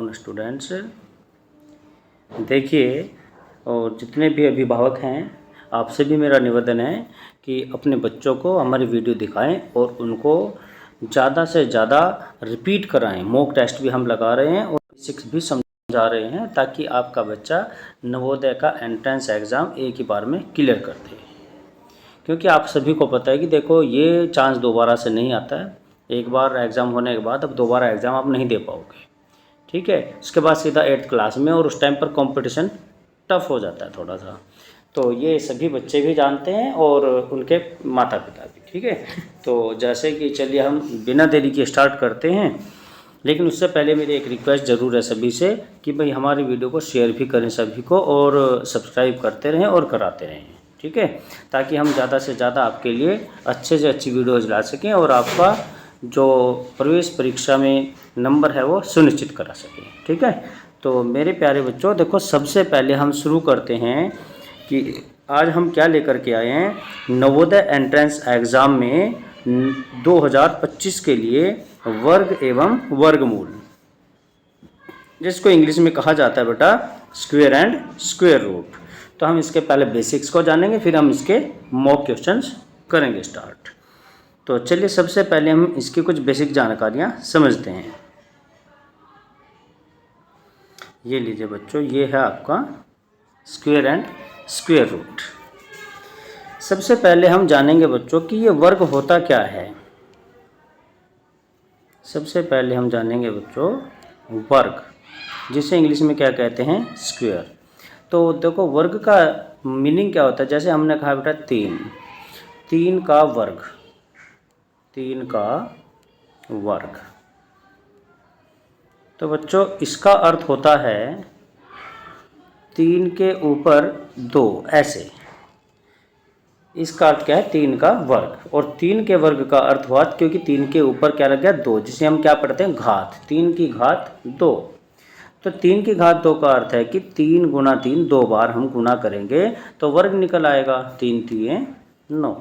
Afternoon students. देखिए, और जितने भी अभिभावक हैं आपसे भी मेरा निवेदन है कि अपने बच्चों को हमारी वीडियो दिखाएं और उनको ज़्यादा से ज़्यादा रिपीट कराएं। मॉक टेस्ट भी हम लगा रहे हैं और बेसिक्स भी समझा रहे हैं ताकि आपका बच्चा नवोदय का एंट्रेंस एग्ज़ाम एक ही बार में क्लियर कर दे। क्योंकि आप सभी को पता है कि देखो, ये चांस दोबारा से नहीं आता है। एक बार एग्ज़ाम होने के बाद अब दोबारा एग्ज़ाम आप नहीं दे पाओगे, ठीक है। उसके बाद सीधा 8th क्लास में, और उस टाइम पर कंपटीशन टफ हो जाता है थोड़ा सा। तो ये सभी बच्चे भी जानते हैं और उनके माता पिता भी, ठीक है। तो जैसे कि चलिए हम बिना देरी के स्टार्ट करते हैं, लेकिन उससे पहले मेरी एक रिक्वेस्ट ज़रूर है सभी से कि भाई हमारी वीडियो को शेयर भी करें सभी को, और सब्सक्राइब करते रहें और कराते रहें, ठीक है, ताकि हम ज़्यादा से ज़्यादा आपके लिए अच्छे से अच्छी वीडियोज़ ला सकें और आपका जो प्रवेश परीक्षा में नंबर है वो सुनिश्चित करा सकें, ठीक है। तो मेरे प्यारे बच्चों, देखो सबसे पहले हम शुरू करते हैं कि आज हम क्या लेकर के आए हैं। नवोदय एंट्रेंस एग्ज़ाम में 2025 के लिए वर्ग एवं वर्गमूल, जिसको इंग्लिश में कहा जाता है बेटा स्क्वायर एंड स्क्वायर रूट। तो हम इसके पहले बेसिक्स को जानेंगे, फिर हम इसके मॉक क्वेश्चंस करेंगे स्टार्ट। तो चलिए सबसे पहले हम इसकी कुछ बेसिक जानकारियाँ समझते हैं। ये लीजिए बच्चों, ये है आपका स्क्वायर एंड स्क्वायर रूट। सबसे पहले हम जानेंगे बच्चों कि ये वर्ग होता क्या है। सबसे पहले हम जानेंगे बच्चों वर्ग, जिसे इंग्लिश में क्या कहते हैं, स्क्वायर। तो देखो वर्ग का मीनिंग क्या होता है। जैसे हमने कहा बेटा तीन का वर्ग, 3 का वर्ग। तो बच्चों इसका अर्थ होता है 3 के ऊपर 2, ऐसे। इसका अर्थ क्या है, 3 का वर्ग। और 3 के वर्ग का अर्थ हुआ क्योंकि 3 के ऊपर क्या लग गया, 2, जिसे हम क्या पढ़ते हैं, घात। 3 की घात 2। तो 3 की घात 2 का अर्थ है कि 3 गुना 3, 2 बार हम गुना करेंगे तो वर्ग निकल आएगा। 3 3 9,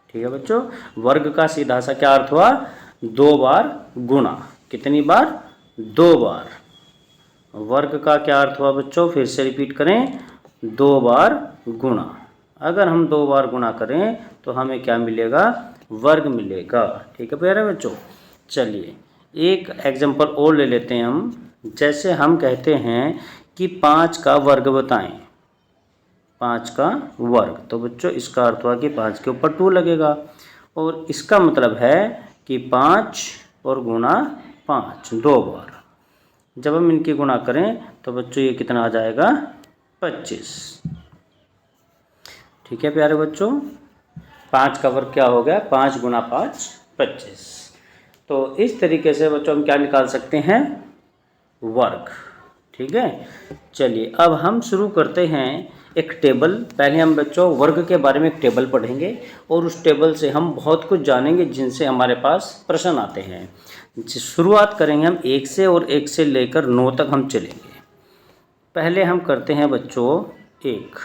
ठीक है बच्चों। वर्ग का सीधा सा क्या अर्थ हुआ, 2 बार गुना। कितनी बार, 2 बार। वर्ग का क्या अर्थ हुआ बच्चों, फिर से रिपीट करें, 2 बार गुना। अगर हम 2 बार गुना करें तो हमें क्या मिलेगा, वर्ग मिलेगा, ठीक है प्यारे बच्चों। चलिए एक एग्जांपल और ले लेते हैं हम। जैसे हम कहते हैं कि 5 का वर्ग बताएं, 5 का वर्ग। तो बच्चों इसका अर्थ हुआ कि 5 के ऊपर 2 लगेगा, और इसका मतलब है कि 5 और गुना 5, 2 बार। जब हम इनकी गुणा करें तो बच्चों ये कितना आ जाएगा, 25, ठीक है प्यारे बच्चों। 5 का वर्ग क्या हो गया, 5 गुना 5 25। तो इस तरीके से बच्चों हम क्या निकाल सकते हैं, वर्ग, ठीक है। चलिए अब हम शुरू करते हैं एक टेबल। पहले हम बच्चों वर्ग के बारे में एक टेबल पढ़ेंगे और उस टेबल से हम बहुत कुछ जानेंगे जिनसे हमारे पास प्रश्न आते हैं। शुरुआत करेंगे हम 1 से, और 1 से लेकर 9 तक हम चलेंगे। पहले हम करते हैं बच्चों 1।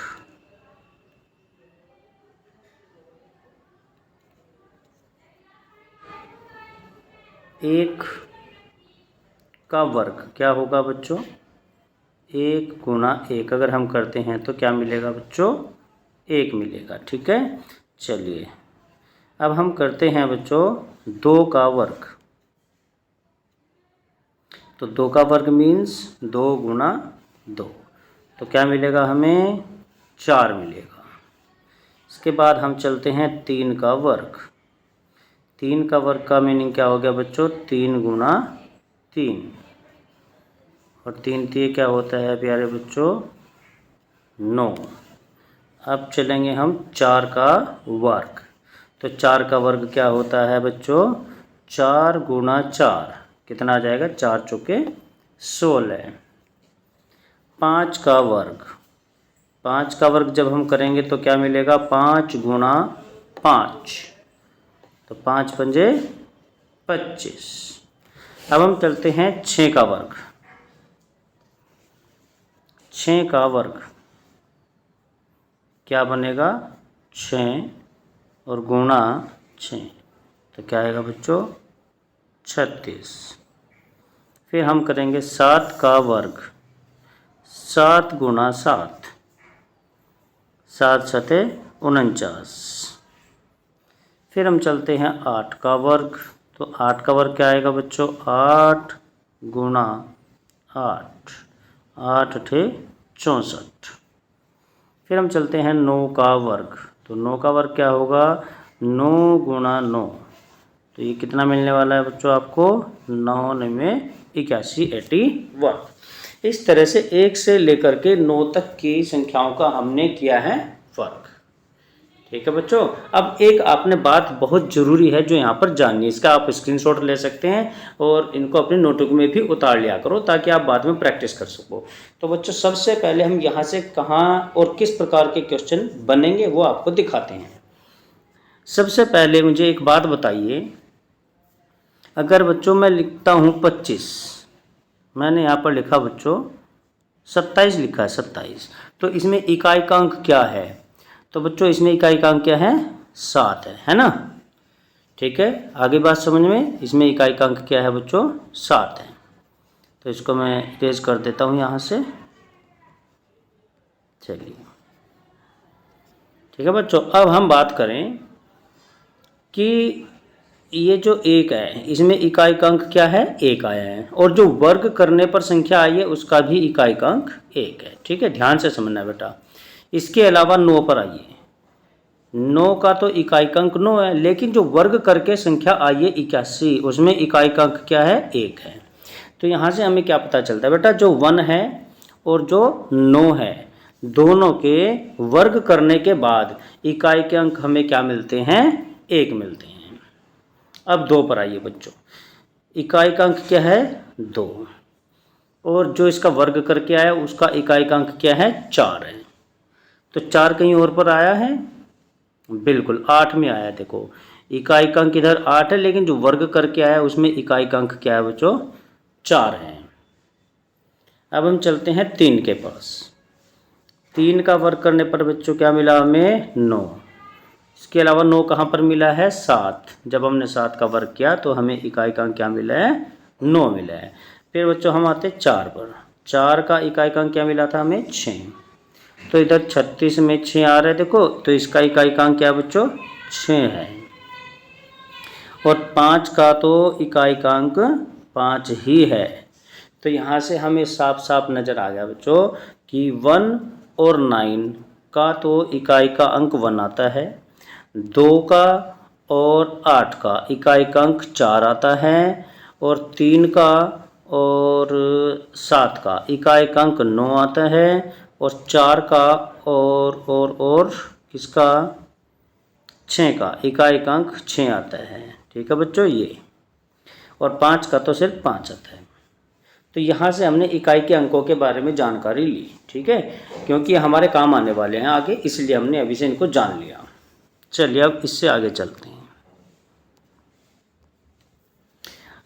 एक का वर्ग क्या होगा बच्चों, 1 गुना 1। अगर हम करते हैं तो क्या मिलेगा बच्चों, 1 मिलेगा, ठीक है। चलिए अब हम करते हैं बच्चों 2 का वर्ग। तो 2 का वर्ग मीन्स 2 गुना 2, तो क्या मिलेगा हमें, 4 मिलेगा। इसके बाद हम चलते हैं 3 का वर्ग। 3 का वर्ग का मीनिंग क्या हो गया बच्चों, 3 गुना 3, और 3 3 क्या होता है प्यारे बच्चों, 9। अब चलेंगे हम 4 का वर्ग। तो 4 का वर्ग क्या होता है बच्चों, 4 गुना 4, कितना आ जाएगा, 4 चौके 16। 5 का वर्ग, 5 का वर्ग जब हम करेंगे तो क्या मिलेगा, 5 गुना 5, तो 5 पंजे 25। अब हम चलते हैं 6 का वर्ग। 6 का वर्ग क्या बनेगा, 6 और गुणा 6, तो क्या आएगा बच्चों, 36। फिर हम करेंगे 7 का वर्ग, 7 गुणा 7, 7 सते 49। फिर हम चलते हैं 8 का वर्ग, तो 8 का वर्ग क्या आएगा बच्चों, 8 गुणा 8, 8 अठे 64। फिर हम चलते हैं 9 का वर्ग, तो 9 का वर्ग क्या होगा, 9 गुणा 9, तो ये कितना मिलने वाला है बच्चों आपको, 9 में 81, 81। इस तरह से 1 से लेकर के 9 तक की संख्याओं का हमने किया है वर्ग। ठीक है बच्चों। अब एक आपने बात बहुत ज़रूरी है जो यहाँ पर जाननी है, इसका आप स्क्रीनशॉट ले सकते हैं और इनको अपने नोटबुक में भी उतार लिया करो ताकि आप बाद में प्रैक्टिस कर सको। तो बच्चों सबसे पहले हम यहाँ से कहाँ और किस प्रकार के क्वेश्चन बनेंगे वो आपको दिखाते हैं। सबसे पहले मुझे एक बात बताइए, अगर बच्चों मैं लिखता हूँ 25, मैंने यहाँ पर लिखा बच्चों 27 लिखा है, 27, तो इसमें इकाई का अंक क्या है, तो बच्चों इसमें इकाई का अंक क्या है, 7 है ना। ठीक है, आगे बात समझ में, इसमें इकाई का अंक क्या है बच्चों, 7 है। तो इसको मैं इरेज कर देता हूँ यहाँ से। चलिए ठीक है बच्चों, अब हम बात करें कि ये जो 1 है इसमें इकाई का अंक क्या है, 1 आया है, और जो वर्ग करने पर संख्या आई है उसका भी इकाई का अंक 1 है। ठीक है, ध्यान से समझना बेटा। इसके अलावा 9 पर आइए, 9 का तो इकाई का अंक 9 है, लेकिन जो वर्ग करके संख्या आई है 81, उसमें इकाई का अंक क्या है, 1 है। तो यहाँ से हमें क्या पता चलता है बेटा, जो 1 है और जो 9 है दोनों के वर्ग करने के बाद इकाई के अंक हमें क्या मिलते हैं, 1 मिलते हैं। अब 2 पर आइए बच्चों, इकाई का अंक क्या है, 2, और जो इसका वर्ग करके आया उसका इकाई का अंक क्या है, 4 है। तो 4 कहीं और पर आया है, बिल्कुल 8 में आया। देखो इकाई का अंक इधर 8 है, लेकिन जो वर्ग करके आया उसमें इकाई का अंक क्या है बच्चों, 4 है। अब हम चलते हैं 3 के पास। 3 का वर्ग करने पर बच्चों क्या मिला हमें, 9। इसके अलावा 9 कहाँ पर मिला है, 7। जब हमने 7 का वर्ग किया तो हमें इकाई का अंक क्या मिला है, 9 मिला है। फिर बच्चों हम आते 4 पर। 4 का इकाई का अंक क्या मिला था हमें, 6। तो इधर 36 में 6 आ रहा है देखो, तो इसका इकाई का अंक क्या है बच्चों, 6 है। और 5 का तो इकाई का अंक 5 ही है। तो यहाँ से हमें साफ साफ नज़र आ गया बच्चों कि 1 और 9 का तो इकाई का अंक 1 आता है, 2 का और 8 का इकाई का अंक 4 आता है, और 3 का और 7 का इकाई का अंक 9 आता है, और 4 का और किसका, 6 का इकाई का अंक 6 आता है। ठीक है बच्चों ये, और 5 का तो सिर्फ 5 आता है। तो यहाँ से हमने इकाई के अंकों के बारे में जानकारी ली। ठीक है, क्योंकि हमारे काम आने वाले हैं आगे, इसलिए हमने अभी से इनको जान लिया। चलिए अब इससे आगे चलते हैं।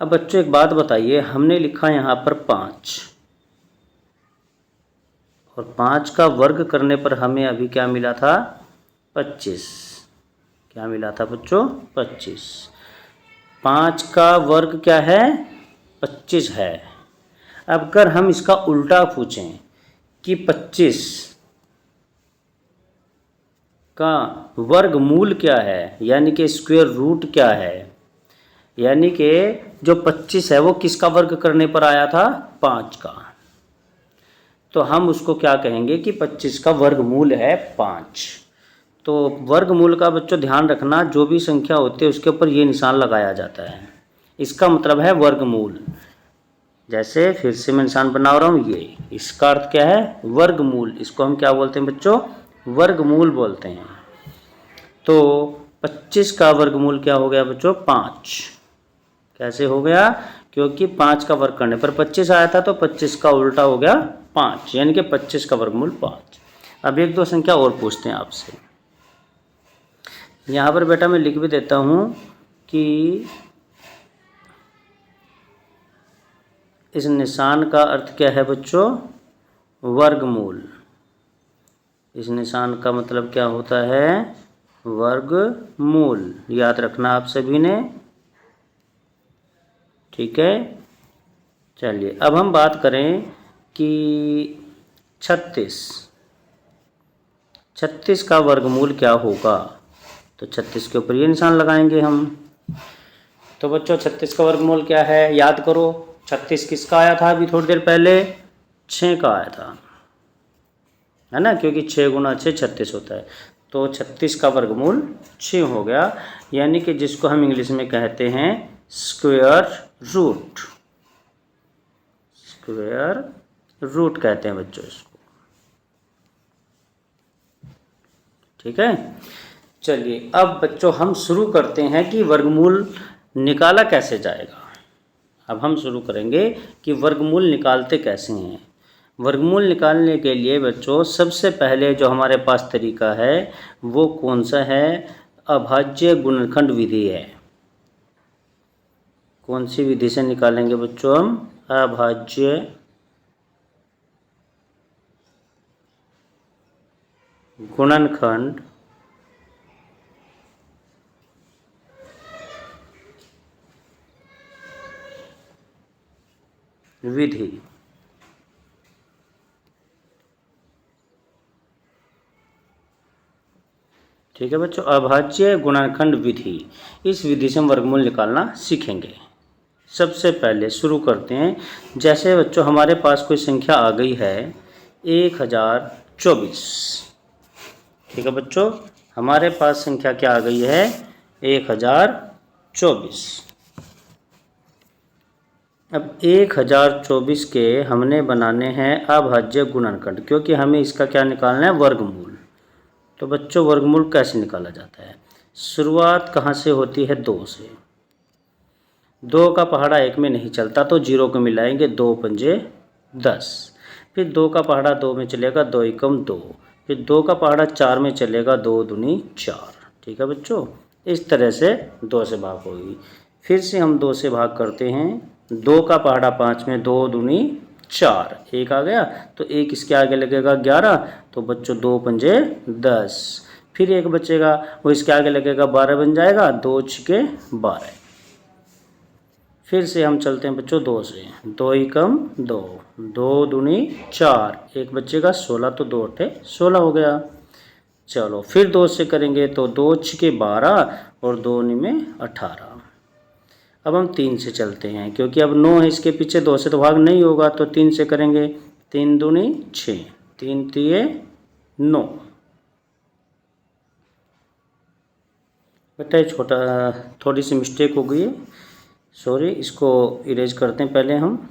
अब बच्चों एक बात बताइए, हमने लिखा यहाँ पर 5, और 5 का वर्ग करने पर हमें अभी क्या मिला था, 25। क्या मिला था बच्चों, 25। 5 का वर्ग क्या है, 25 है। अब अगर हम इसका उल्टा पूछें कि 25 का वर्गमूल क्या है, यानी कि स्क्वायर रूट क्या है, यानी कि जो 25 है वो किसका वर्ग करने पर आया था, 5 का, तो हम उसको क्या कहेंगे कि 25 का वर्गमूल है 5। तो वर्गमूल का बच्चों ध्यान रखना, जो भी संख्या होती है उसके ऊपर ये निशान लगाया जाता है, इसका मतलब है वर्गमूल। जैसे फिर से मैं निशान बना रहा हूँ, ये इसका अर्थ क्या है, वर्गमूल। इसको हम क्या बोलते हैं बच्चों, वर्गमूल बोलते हैं। तो 25 का वर्गमूल क्या हो गया बच्चों, 5। कैसे हो गया, क्योंकि 5 का वर्ग करने पर 25 आया था, तो 25 का उल्टा हो गया 5, यानी कि 25 का वर्गमूल 5। अब एक दो संख्या और पूछते हैं आपसे। यहाँ पर बेटा मैं लिख भी देता हूँ कि इस निशान का अर्थ क्या है बच्चों, वर्गमूल। इस निशान का मतलब क्या होता है, वर्गमूल। याद रखना आप सभी ने। ठीक है, चलिए अब हम बात करें कि 36 का वर्गमूल क्या होगा। तो 36 के ऊपर ये निशान लगाएंगे हम। तो बच्चों 36 का वर्गमूल क्या है, याद करो। 36 किसका आया था अभी थोड़ी देर पहले, 6 का आया था, है ना, क्योंकि 6 गुना 6 36 होता है। तो 36 का वर्गमूल 6 हो गया, यानी कि जिसको हम इंग्लिश में कहते हैं स्क्वायर रूट। स्क्वायर रूट कहते हैं बच्चों इसको, ठीक है। चलिए अब बच्चों हम शुरू करते हैं कि वर्गमूल निकाला कैसे जाएगा। अब हम शुरू करेंगे कि वर्गमूल निकालते कैसे हैं। वर्गमूल निकालने के लिए बच्चों सबसे पहले जो हमारे पास तरीका है वो कौन सा है, अभाज्य गुणनखंड विधि है। कौन सी विधि से निकालेंगे बच्चों हम, अभाज्य गुणनखंड विधि। ठीक है बच्चों, अभाज्य गुणनखंड विधि, इस विधि से हम वर्गमूल निकालना सीखेंगे। सबसे पहले शुरू करते हैं। जैसे बच्चों हमारे पास कोई संख्या आ गई है 1024। ठीक है बच्चों, हमारे पास संख्या क्या आ गई है 1024। अब 1024 के हमने बनाने हैं अभाज्य गुणनखंड, क्योंकि हमें इसका क्या निकालना है, वर्गमूल। तो बच्चों वर्गमूल कैसे निकाला जाता है, शुरुआत कहाँ से होती है, 2 से। 2 का पहाड़ा 1 में नहीं चलता तो 0 को मिलाएंगे, 2 पंजे 10। फिर 2 का पहाड़ा 2 में चलेगा, 2 एकम 2। फिर 2 का पहाड़ा 4 में चलेगा, 2 दूनी 4। ठीक है बच्चों, इस तरह से 2 से भाग होगी। फिर से हम 2 से भाग करते हैं। 2 का पहाड़ा 5 में, 2 दूनी 4, 1 आ गया तो 1 इसके आगे लगेगा 11, तो बच्चों 2 पंजे 10। फिर 1 बचेगा, वो इसके आगे लगेगा 12 बन जाएगा, 2 छके 12। फिर से हम चलते हैं बच्चों 2 से, 2 एकम 2, 2 दूनी 4, 1 बचेगा 16, तो 2 अट्ठे 16 हो गया। चलो फिर 2 से करेंगे तो 2 छके 12 और 2 निमे 18। अब हम 3 से चलते हैं, क्योंकि अब 9 है इसके पीछे, 2 से तो भाग नहीं होगा, तो 3 से करेंगे। 3 दूनी 6, 3 तिये 9। बेटा छोटा थोड़ी सी मिस्टेक हो गई है, सॉरी, इसको इरेज करते हैं पहले हम।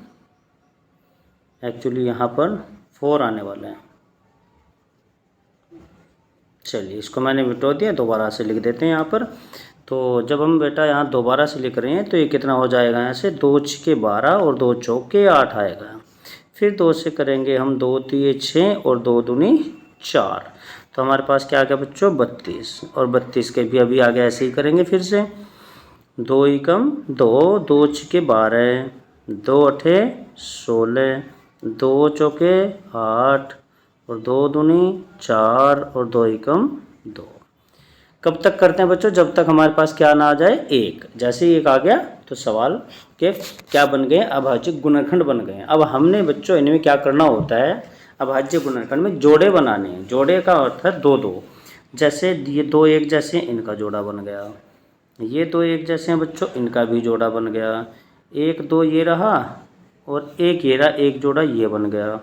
एक्चुअली यहाँ पर 4 आने वाला है। चलिए इसको मैंने मिटा दिया, दोबारा से लिख देते हैं यहाँ पर। तो जब हम बेटा यहाँ दोबारा से लिख रहे हैं तो ये कितना हो जाएगा, यहाँ से 2 छके 12 और 2 चौके 8 आएगा। फिर 2 से करेंगे हम, 2 तिये 6 और 2 दूनी 4, तो हमारे पास क्या आ गया बच्चों 32। और 32 के भी अभी आगे ऐसे ही करेंगे। फिर से 2 एकम 2, 2 छके 12, 2 अट्ठे 16, 2 चौके 8 और 2 दूनी 4 और 2 एकम 2। कब तक करते हैं बच्चों, जब तक हमारे पास क्या ना आ जाए 1। जैसे ही 1 आ गया तो सवाल के क्या बन गए, अभाज्य गुणनखंड बन गए। अब हमने बच्चों इनमें क्या करना होता है, अभाज्य गुणनखंड में जोड़े बनाने हैं। जोड़े का अर्थ है 2 2। जैसे ये 2 एक जैसे, इनका जोड़ा बन गया। ये 2 एक जैसे हैं बच्चों, इनका भी जोड़ा बन गया। 1 2 ये रहा और 1 ये रहा, एक जोड़ा ये बन गया,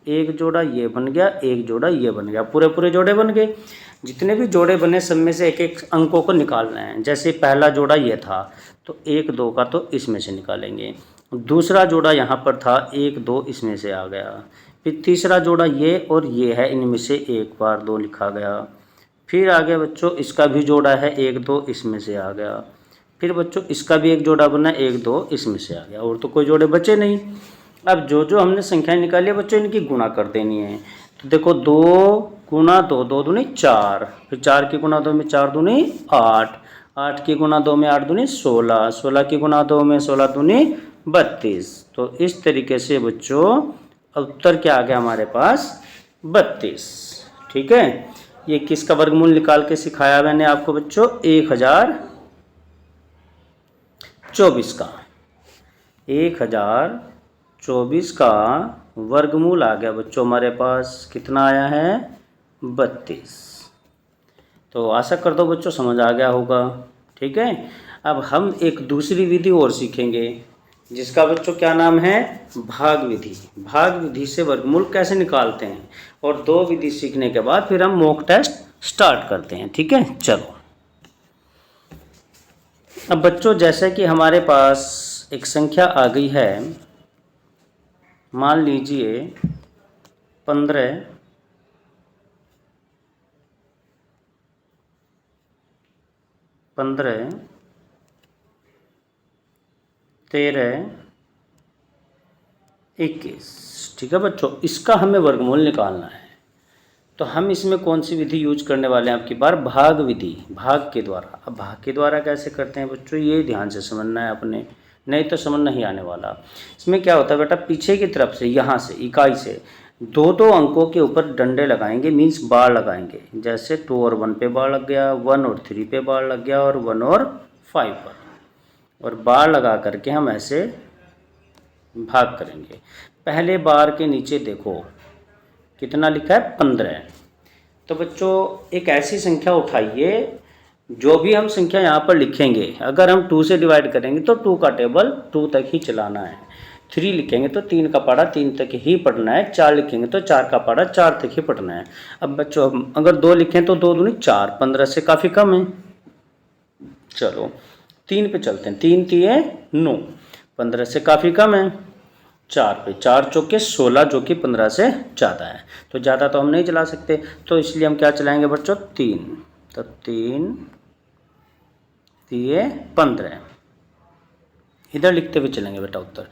एक जोड़ा ये बन गया, एक जोड़ा ये बन गया, पूरे पूरे जोड़े बन गए। जितने भी जोड़े बने सब में से एक एक अंकों को निकालना है। जैसे पहला जोड़ा ये था तो 1 2 का तो इसमें से निकालेंगे। दूसरा जोड़ा यहाँ पर था, 1 2 इसमें से आ गया। फिर तीसरा जोड़ा ये और ये है, इनमें से 1 बार 2 लिखा गया। फिर आगे बच्चों इसका भी जोड़ा है, 1 2 इसमें से आ गया। फिर बच्चों इसका भी एक जोड़ा बना, 1 2 इसमें से आ गया, और तो कोई जोड़े बचे नहीं। अब जो जो हमने संख्या निकाली है बच्चों, इनकी गुणा कर देनी है। तो देखो 2 गुना 2, 2 दूनी 4, फिर 4 की गुना 2 में 4 दूनी 8, 8 की गुना 2 में 8 दूनी 16, 16 की गुना 2 में 16 दूनी 32। तो इस तरीके से बच्चों उत्तर क्या आ गया हमारे पास 32। ठीक है, ये किसका वर्गमूल निकाल के सिखाया मैंने आपको बच्चों, 1024 का। 1024 24 का वर्गमूल आ गया बच्चों हमारे पास, कितना आया है 32। तो आशा करता हूँ बच्चों समझ आ गया होगा। ठीक है, अब हम एक दूसरी विधि और सीखेंगे जिसका बच्चों क्या नाम है, भाग विधि। भाग विधि से वर्गमूल कैसे निकालते हैं, और 2 विधि सीखने के बाद फिर हम मॉक टेस्ट स्टार्ट करते हैं। ठीक है, चलो। अब बच्चों जैसे कि हमारे पास एक संख्या आ गई है, मान लीजिए 15, 13, 21। ठीक है बच्चों, इसका हमें वर्गमूल निकालना है। तो हम इसमें कौन सी विधि यूज करने वाले हैं आपकी बार, भाग विधि, भाग के द्वारा। अब भाग के द्वारा कैसे करते हैं बच्चों, ये ध्यान से समझना है अपने, नहीं तो समझ नहीं आने वाला। इसमें क्या होता है बेटा, पीछे की तरफ से यहाँ से इकाई से 2-2 अंकों के ऊपर डंडे लगाएंगे, मीन्स बार लगाएंगे। जैसे 2 और 1 पे बार लग गया, 1 और 3 पे बार लग गया, और 1 और 5 पर, और बार लगा करके हम ऐसे भाग करेंगे। पहले बार के नीचे देखो कितना लिखा है, 15। तो बच्चों एक ऐसी संख्या उठाइए, जो भी हम संख्या यहाँ पर लिखेंगे, अगर हम 2 से डिवाइड करेंगे तो 2 का टेबल 2 तक ही चलाना है, 3 लिखेंगे तो 3 का पारा 3 तक ही पढ़ना है, 4 लिखेंगे तो 4 का पारा 4 तक ही पढ़ना है। अब बच्चों अगर 2 लिखें तो 2 दूनी 4, 15 से काफ़ी कम है। चलो 3 पे चलते हैं, 3 3 9, 15 से काफ़ी कम है। 4 पे 4 चौके 16, जो कि 15 से ज़्यादा है। तो ज़्यादा तो हम नहीं चला सकते, तो इसलिए हम क्या चलाएंगे बच्चों, 3। तो 3 3 15, इधर लिखते हुए चलेंगे बेटा उत्तर,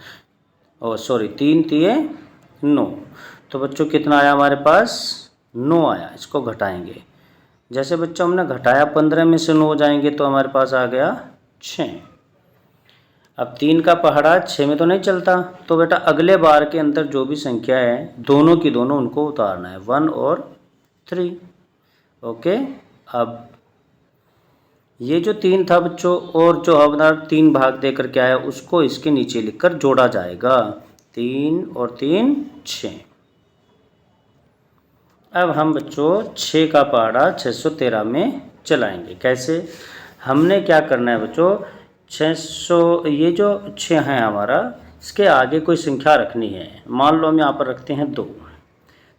ओ सॉरी 3 3 9। तो बच्चों कितना आया हमारे पास, 9 आया। इसको घटाएंगे, जैसे बच्चों हमने घटाया 15 में से 9 जाएंगे तो हमारे पास आ गया 6। अब 3 का पहाड़ा 6 में तो नहीं चलता, तो बेटा अगले बार के अंदर जो भी संख्या है दोनों की दोनों उनको उतारना है, 1 और 3। ओके, अब ये जो 3 था बच्चों, और जो हमारा 3 भाग दे करके आया उसको इसके नीचे लिखकर जोड़ा जाएगा, 3 और 3 6। अब हम बच्चों 6 का पहाड़ा 613 में चलाएंगे। कैसे, हमने क्या करना है बच्चों, 600, ये जो 6 है हमारा, इसके आगे कोई संख्या रखनी है। मान लो हम यहाँ पर रखते हैं 2।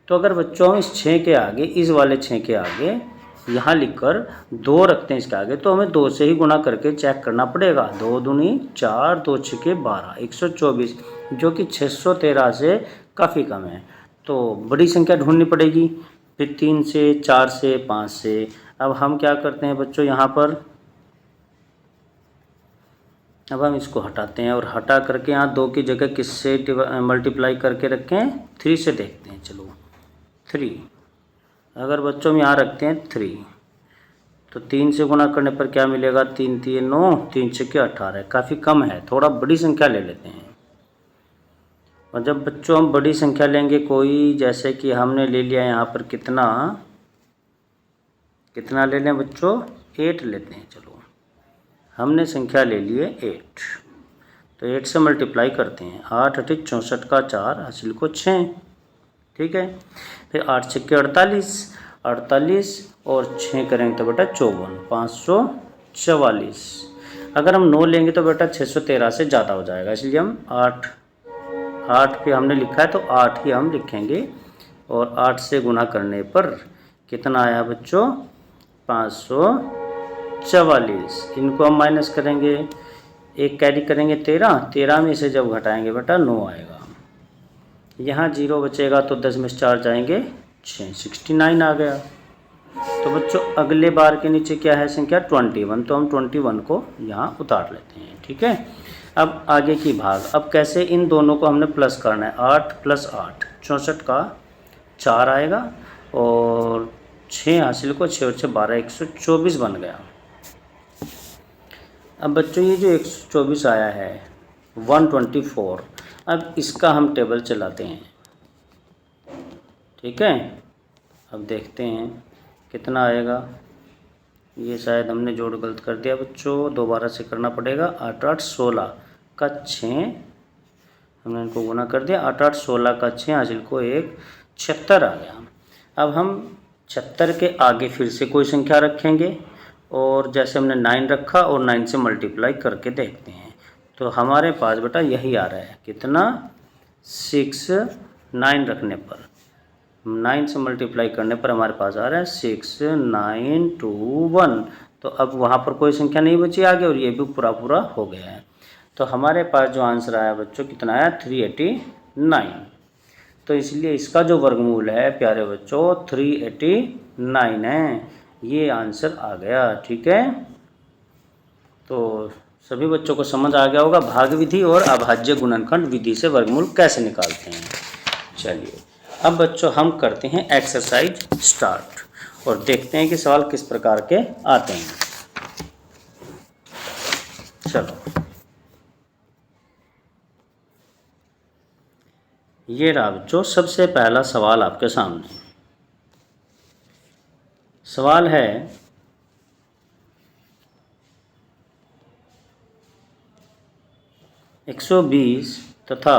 तो अगर बच्चों हम इस 6 के आगे, इस वाले 6 के आगे यहाँ लिखकर 2 रखते हैं इसके आगे, तो हमें 2 से ही गुणा करके चेक करना पड़ेगा। 2 दूनी 4, 2 छक्के 12, 124, जो कि 613 से काफ़ी कम है। तो बड़ी संख्या ढूंढनी पड़ेगी, फिर 3 से, 4 से, 5 से। अब हम क्या करते हैं बच्चों, यहाँ पर अब हम इसको हटाते हैं, और हटा करके यहाँ 2 की जगह किससे मल्टीप्लाई करके रखें, 3 से देखते हैं। चलो 3, अगर बच्चों हम यहाँ रखते हैं 3, तो 3 से गुणा करने पर क्या मिलेगा, 3 3 9, 3 छक्के 18, काफ़ी कम है, थोड़ा बड़ी संख्या ले लेते हैं। और जब बच्चों हम बड़ी संख्या लेंगे कोई, जैसे कि हमने ले लिया यहाँ पर कितना ले लें बच्चों, 8 लेते हैं। चलो हमने संख्या ले लिए 8, तो 8 से मल्टीप्लाई करते हैं, 8 8 64 का 4, हासिल को 6। ठीक है, फिर 8 छक्के 48, 48 और 6 करेंगे तो बेटा 54, 544। अगर हम 9 लेंगे तो बेटा 613 से ज़्यादा हो जाएगा, इसलिए हम 8 पे हमने लिखा है तो 8 ही हम लिखेंगे। और 8 से गुणा करने पर कितना आया बच्चों, 544। इनको हम माइनस करेंगे, एक कैरी करेंगे 13, 13 में से जब घटाएंगे बेटा 9 आएगा। यहाँ 0 बचेगा तो 10 में से 4 जाएंगे 6, 69 आ गया। तो बच्चों अगले बार के नीचे क्या है संख्या, 21, तो हम 21 को यहाँ उतार लेते हैं। ठीक है, अब आगे की भाग, अब कैसे इन दोनों को हमने प्लस करना है, 8 + 8 64 का 4 आएगा, और 6 हासिल को 6 और 6 12, 124 बन गया। अब बच्चों ये जो 124 आया है 124, अब इसका हम टेबल चलाते हैं। ठीक है, अब देखते हैं कितना आएगा। ये शायद हमने जोड़ गलत कर दिया बच्चों, दोबारा से करना पड़ेगा। 8 8 16 का 6 हमने इनको गुना कर दिया, 8 8 16 का 6, हासिल को 1 76 आ गया। अब हम 76 के आगे फिर से कोई संख्या रखेंगे और जैसे हमने 9 रखा और 9 से मल्टीप्लाई करके देखते हैं तो हमारे पास बेटा यही आ रहा है, कितना 6 9 रखने पर 9 से मल्टीप्लाई करने पर हमारे पास आ रहा है 6 9 2 1। तो अब वहाँ पर कोई संख्या नहीं बची आगे और ये भी पूरा पूरा हो गया है। तो हमारे पास जो आंसर आया बच्चों कितना आया 389। तो इसलिए इसका जो वर्गमूल है प्यारे बच्चों 389 है, ये आंसर आ गया। ठीक है, तो सभी बच्चों को समझ आ गया होगा भाग विधि और अभाज्य गुणनखंड विधि से वर्गमूल कैसे निकालते हैं। चलिए अब बच्चों हम करते हैं एक्सरसाइज स्टार्ट और देखते हैं कि सवाल किस प्रकार के आते हैं। चलो ये रहा बच्चों सबसे पहला सवाल आपके सामने। सवाल है 120 तथा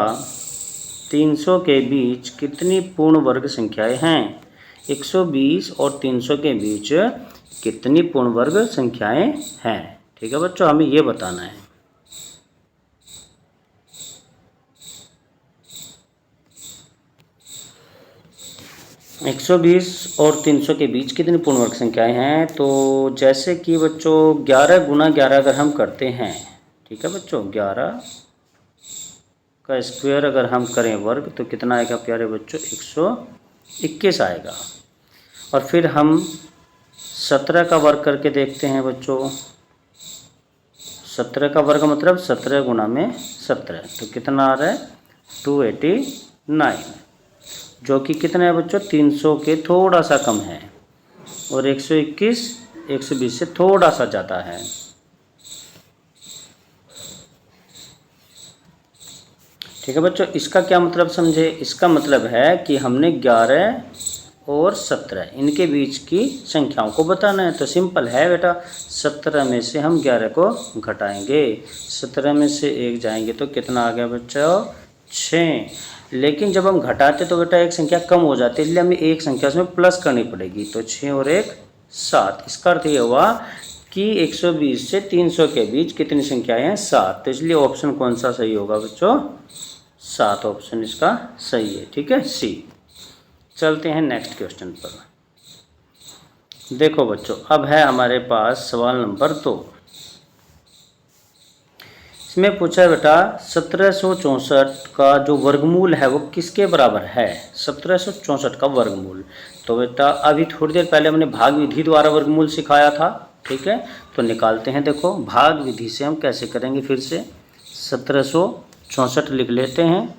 300 के बीच कितनी पूर्ण वर्ग संख्याएं हैं। 120 और 300 के बीच कितनी पूर्ण वर्ग संख्याएं हैं। ठीक है बच्चों, हमें ये बताना है। एक 120 और 300 के बीच कितनी पूर्ण वर्ग संख्याएं हैं। तो जैसे कि बच्चों 11 गुना 11 अगर हम करते हैं, ठीक है बच्चों, 11 का स्क्वायर अगर हम करें वर्ग तो कितना आएगा प्यारे बच्चों 121 आएगा। और फिर हम 17 का वर्ग करके देखते हैं बच्चों। 17 का वर्ग मतलब 17 गुना में 17, तो कितना आ रहा है 289, जो कि कितना है बच्चों 300 के थोड़ा सा कम है और 121 120 से थोड़ा सा ज़्यादा है। ठीक है बच्चों, इसका क्या मतलब समझे। इसका मतलब है कि हमने 11 और 17 इनके बीच की संख्याओं को बताना है। तो सिंपल है बेटा, 17 में से हम 11 को घटाएंगे, 17 में से 1 जाएंगे तो कितना आ गया बच्चों 6। लेकिन जब हम घटाते तो बेटा एक संख्या कम हो जाती है, इसलिए हमें एक संख्या उसमें प्लस करनी पड़ेगी। तो 6 और 1 7। इसका अर्थ ये हुआ कि 120 से 300 के बीच कितनी संख्याएं हैं 7। तो इसलिए ऑप्शन कौन सा सही होगा बच्चों 7 ऑप्शन इसका सही है। ठीक है, सी। चलते हैं नेक्स्ट क्वेश्चन पर। देखो बच्चों, अब है हमारे पास सवाल नंबर 2। इसमें पूछा है बेटा 1764 का जो वर्गमूल है वो किसके बराबर है। 1764 का वर्गमूल। तो बेटा अभी थोड़ी देर पहले हमने भाग विधि द्वारा वर्गमूल सिखाया था। ठीक है, तो निकालते हैं। देखो भाग विधि से हम कैसे करेंगे, फिर से 1764 लिख लेते हैं।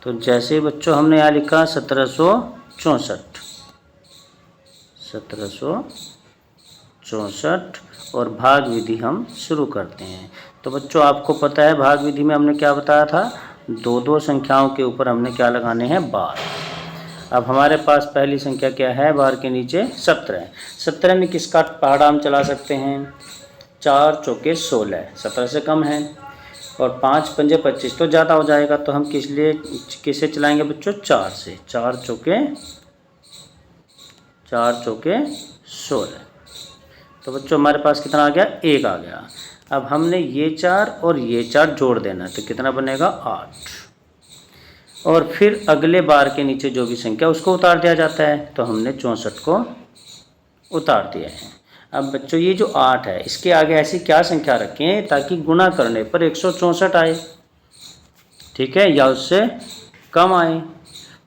तो जैसे बच्चों हमने यहाँ लिखा 1764 और भाग विधि हम शुरू करते हैं। तो बच्चों आपको पता है भाग विधि में हमने क्या बताया था, दो दो संख्याओं के ऊपर हमने क्या लगाने हैं बार। अब हमारे पास पहली संख्या क्या है, बार के नीचे 17। 17 में किसका पहाड़ा हम चला सकते हैं, 4 चौके 16, 17 से कम है। और 5 पंजे 25 तो ज़्यादा हो जाएगा, तो हम किसे चलाएंगे बच्चों 4 से। 4 चौके 16। तो बच्चों हमारे पास कितना आ गया 1 आ गया। अब हमने ये 4 और ये 4 जोड़ देना है, तो कितना बनेगा 8। और फिर अगले बार के नीचे जो भी संख्या उसको उतार दिया जाता है, तो हमने 64 को उतार दिया है। अब बच्चों ये जो 8 है इसके आगे ऐसी क्या संख्या रखें ताकि गुणा करने पर 164 आए, ठीक है, या उससे कम आए।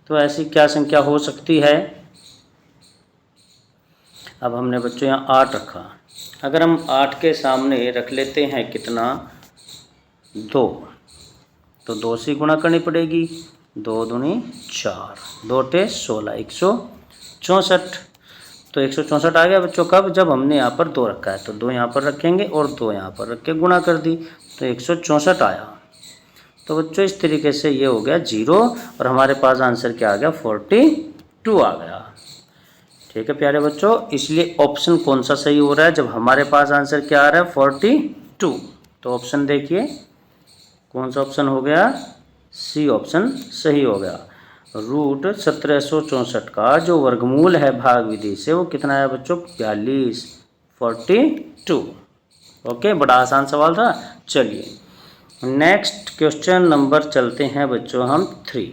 तो ऐसी क्या संख्या हो सकती है। अब हमने बच्चों यहाँ 8 रखा, अगर हम 8 के सामने रख लेते हैं कितना 2, तो 2 से गुणा करनी पड़ेगी। 2 दूनी 4, 2 टे 16, 164। तो 164 आ गया बच्चों कब, जब हमने यहाँ पर 2 रखा है। तो 2 यहाँ पर रखेंगे और 2 यहाँ पर रख के गुणा कर दी, तो 164 आया। तो बच्चों इस तरीके से ये हो गया 0 और हमारे पास आंसर क्या आ गया 42 आ गया। ठीक है प्यारे बच्चों, इसलिए ऑप्शन कौन सा सही हो रहा है जब हमारे पास आंसर क्या आ रहा है 42। तो ऑप्शन देखिए कौन सा ऑप्शन हो गया सी ऑप्शन सही हो गया। रूट 1764 का जो वर्गमूल है भाग विधि से वो कितना है बच्चों? 42, 42। ओके, बड़ा आसान सवाल था। चलिए नेक्स्ट क्वेश्चन नंबर चलते हैं बच्चों हम 3।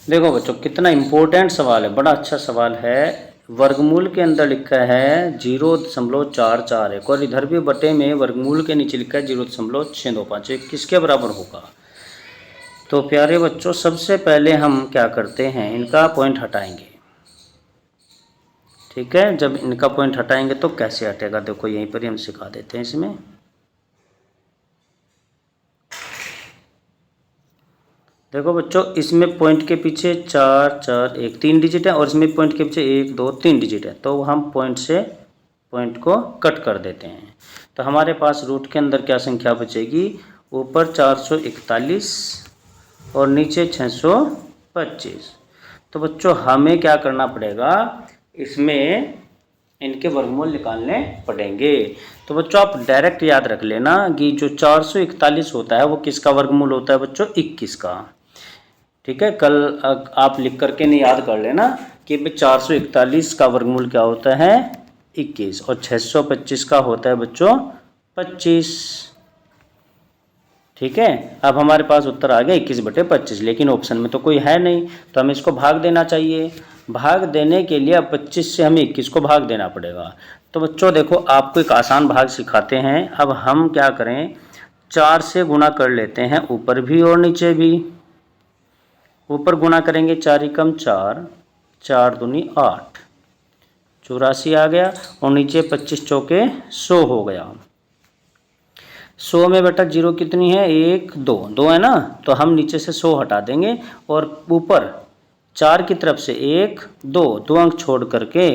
देखो बच्चों कितना इम्पोर्टेंट सवाल है, बड़ा अच्छा सवाल है। वर्गमूल के अंदर लिखा है 0.441 और इधर भी बटे में वर्गमूल के नीचे लिखा है 0.625। ये किसके बराबर होगा? तो प्यारे बच्चों सबसे पहले हम क्या करते हैं, इनका पॉइंट हटाएंगे। ठीक है, जब इनका पॉइंट हटाएंगे तो कैसे हटेगा, देखो यहीं पर ही हम सिखा देते हैं इसमें। देखो बच्चों इसमें पॉइंट के पीछे 4 4 1 3 डिजिट है और इसमें पॉइंट के पीछे 1 2 3 डिजिट है, तो हम पॉइंट से पॉइंट को कट कर देते हैं। तो हमारे पास रूट के अंदर क्या संख्या बचेगी? ऊपर 441 और नीचे 625। तो बच्चों हमें क्या करना पड़ेगा, इसमें इनके वर्गमूल निकालने पड़ेंगे। तो बच्चों आप डायरेक्ट याद रख लेना कि जो 441 होता है वो किसका वर्गमूल होता है बच्चों? 21 का। ठीक है, कल आप लिख करके नहीं याद कर लेना कि 441 का वर्गमूल क्या होता है? 21 और 625 का होता है बच्चों 25। ठीक है, अब हमारे पास उत्तर आ गया 21/25, लेकिन ऑप्शन में तो कोई है नहीं, तो हमें इसको भाग देना चाहिए। भाग देने के लिए अब 25 से हमें 21 को भाग देना पड़ेगा। तो बच्चों देखो आपको एक आसान भाग सिखाते हैं। अब हम क्या करें, 4 से गुणा कर लेते हैं, ऊपर भी और नीचे भी। ऊपर गुणा करेंगे 4 एकम 4, 4 दूनी 8, 84 आ गया, और नीचे 25 चौके 100 हो गया। 100 में बेटा जीरो कितनी है? 1 2 2 है ना, तो हम नीचे से 100 हटा देंगे और ऊपर 4 की तरफ से 1 2 2 अंक छोड़ करके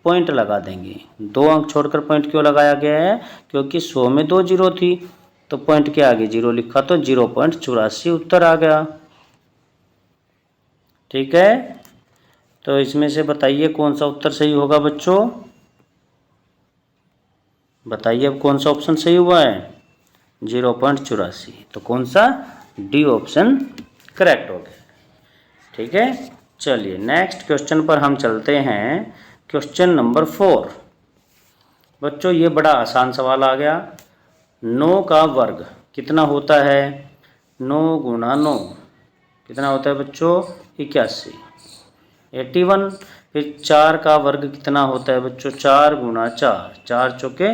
पॉइंट लगा देंगे। 2 अंक छोड़कर पॉइंट क्यों लगाया गया है? क्योंकि 100 में 2 जीरो थी, तो पॉइंट के आगे जीरो लिखा तो 0.84 उत्तर आ गया। ठीक है, तो इसमें से बताइए कौन सा उत्तर सही होगा बच्चों? बताइए अब कौन सा ऑप्शन सही हुआ है? 0.84, तो कौन सा? डी ऑप्शन करेक्ट हो गया। ठीक है, चलिए नेक्स्ट क्वेश्चन पर हम चलते हैं। Question number 4। बच्चों ये बड़ा आसान सवाल आ गया। 9 का वर्ग कितना होता है? 9 गुणा 9 कितना होता है बच्चों? 81, 81। फिर 4 का वर्ग कितना होता है बच्चों? 4 गुणा 4, 4 चौके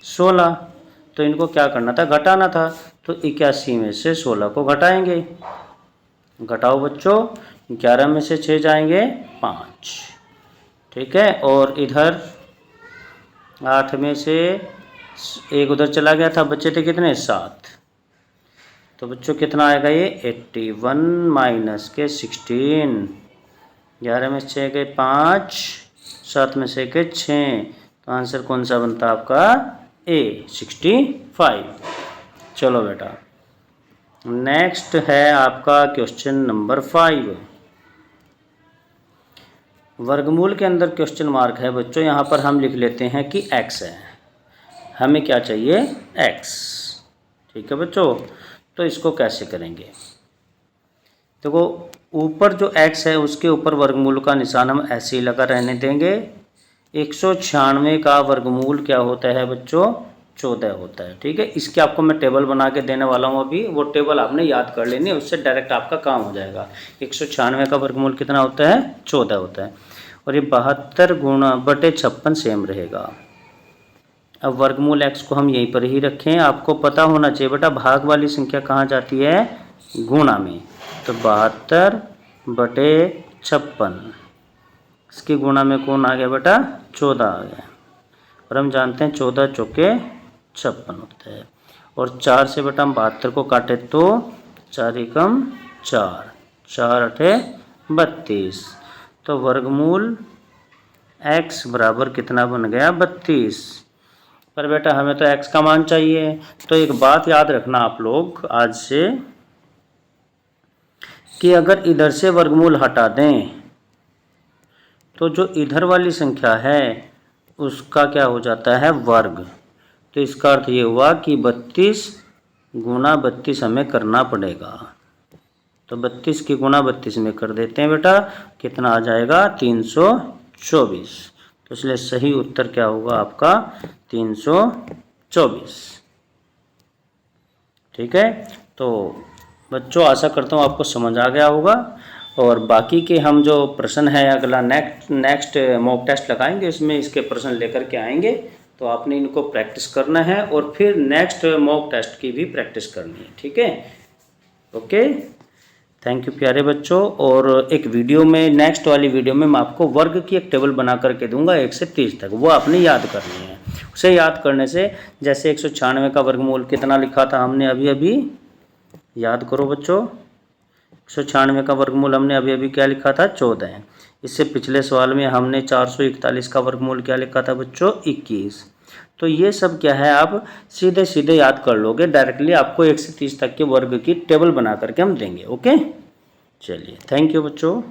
16। तो इनको क्या करना था? घटाना था। तो 81 में से 16 को घटाएंगे। घटाओ बच्चों, 11 में से 6 जाएंगे 5। ठीक है, और इधर 8 में से एक उधर चला गया था, बच्चे थे कितने? 7। तो बच्चों कितना आएगा ये? 81 माइनस के 16। 11 में से 6 गए 5, 7 में से गए 6, तो आंसर कौन सा बनता है आपका? ए 65। चलो बेटा नेक्स्ट है आपका क्वेश्चन नंबर 5। वर्गमूल के अंदर क्वेश्चन मार्क है बच्चों, यहाँ पर हम लिख लेते हैं कि x है। हमें क्या चाहिए? x। ठीक है बच्चों, तो इसको कैसे करेंगे? देखो ऊपर जो x है उसके ऊपर वर्गमूल का निशान हम ऐसे ही लगा रहने देंगे। 196 का वर्गमूल क्या होता है बच्चों? 14 होता है। ठीक है, इसके आपको मैं टेबल बना के देने वाला हूँ अभी, वो टेबल आपने याद कर लेनी है, उससे डायरेक्ट आपका काम हो जाएगा। 196 का वर्गमूल कितना होता है? 14 होता है। और ये 72 गुणा बटे 56 सेम रहेगा। अब वर्गमूल x को हम यहीं पर ही रखें। आपको पता होना चाहिए बेटा भाग वाली संख्या कहाँ जाती है? गुणा में। तो 72 बटे 56, इसकी गुणा में कौन आ गया बेटा? 14 आ गया। और हम जानते हैं 14 चौके 56 होता है। और 4 से बेटा हम 72 को काटे तो 4 एकम 4, 4 अठे 32। तो वर्गमूल x बराबर कितना बन गया? 32। पर बेटा हमें तो x का मान चाहिए। तो एक बात याद रखना आप लोग आज से, कि अगर इधर से वर्गमूल हटा दें तो जो इधर वाली संख्या है उसका क्या हो जाता है? वर्ग। तो इसका अर्थ ये हुआ कि 32 गुणा 32 हमें करना पड़ेगा। तो 32 की गुणा 32 में कर देते हैं बेटा, कितना आ जाएगा 324। तो इसलिए सही उत्तर क्या होगा आपका 324। ठीक है, तो बच्चों आशा करता हूँ आपको समझ आ गया होगा। और बाकी के हम जो प्रश्न है अगला नेक्स्ट मॉक टेस्ट लगाएंगे, इसमें इसके प्रश्न लेकर के आएंगे, तो आपने इनको प्रैक्टिस करना है और फिर नेक्स्ट मॉक टेस्ट की भी प्रैक्टिस करनी है। ठीक है, ओके, थैंक यू प्यारे बच्चों। और एक वीडियो में, नेक्स्ट वाली वीडियो में मैं आपको वर्ग की एक टेबल बना करके दूंगा 1 से 30 तक, वो आपने याद करनी है। उसे याद करने से, जैसे 196 का वर्गमूल कितना लिखा था हमने अभी याद करो बच्चों, 196 का वर्गमूल हमने अभी क्या लिखा था 14 है। इससे पिछले सवाल में हमने 441 का वर्गमूल क्या लिखा था बच्चों 21। तो ये सब क्या है आप सीधे याद कर लोगे, डायरेक्टली आपको 1 से 30 तक के वर्ग की टेबल बना करके हम देंगे। ओके, चलिए, थैंक यू बच्चों।